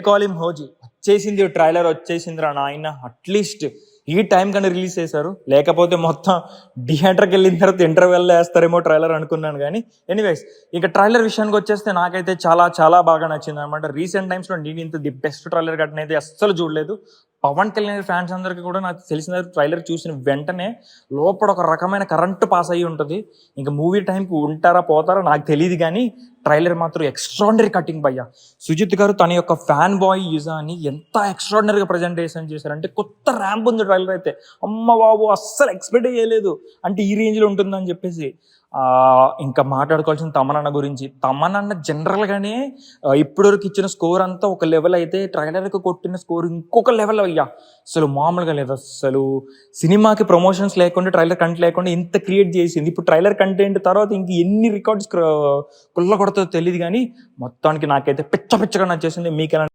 Call him హోజీ. వచ్చేసింది trailer, వచ్చేసిందిరా నాయన. At least ఈ టైం కన్నా రిలీజ్ చేశారు, లేకపోతే మొత్తం థియేటర్కి వెళ్ళిన తర్వాత ఇంటర్వెల్ వేస్తారేమో ట్రైలర్ అనుకున్నాను. కానీ ఎనీవేస్, ఇక ట్రైలర్ విషయానికి వచ్చేస్తే నాకైతే చాలా చాలా బాగా నచ్చింది అనమాట. రీసెంట్ టైమ్స్లో నేను ఇంత ది బెస్ట్ ట్రైలర్ కట్టిన అయితే అస్సలు చూడలేదు. పవన్ కళ్యాణ్ ఫ్యాన్స్ అందరికీ కూడా నాకు తెలిసిన ట్రైలర్ చూసిన వెంటనే లోపల ఒక రకమైన కరెంట్ పాస్ అయ్యి ఉంటుంది. ఇంకా మూవీ టైంకి ఉంటారా పోతారా నాకు తెలియదు, కానీ ట్రైలర్ మాత్రం ఎక్స్ట్రాడినరీ కటింగ్ భయ్యా. సుజిత్ గారు తన యొక్క ఫ్యాన్ బాయ్ యుజాని ఎంత ఎక్స్ట్రాడినరీగా ప్రజెంటేషన్ చేశారంటే, కొత్త ర్యాంప్ ఉంది ట్రైలర్ అయితే. అమ్మ బాబు, అస్సలు ఎక్స్పెక్ట్ చేయలేదు అంటే ఈ రేంజ్లో ఉంటుందని చెప్పేసి. ఇంకా మాట్లాడుకోవాల్సిన తమనన్న గురించి. తమనన్న జనరల్గానే ఇప్పటివరకు ఇచ్చిన స్కోర్ అంతా ఒక లెవెల్ అయితే, ట్రైలర్కి కొట్టిన స్కోర్ ఇంకొక లెవెల్ అయ్యా. అసలు మామూలుగా లేదు. అసలు సినిమాకి ప్రమోషన్స్ లేకుండా, ట్రైలర్ కంటెంట్ లేకుండా ఇంత క్రియేట్ చేసింది. ఇప్పుడు ట్రైలర్ కంటెంట్ తర్వాత ఇంక ఎన్ని రికార్డ్స్ కుల్ల కొడతాదో తెలియదు, కానీ మొత్తానికి నాకైతే పిచ్చగా నచ్చేసింది. మీకెలా?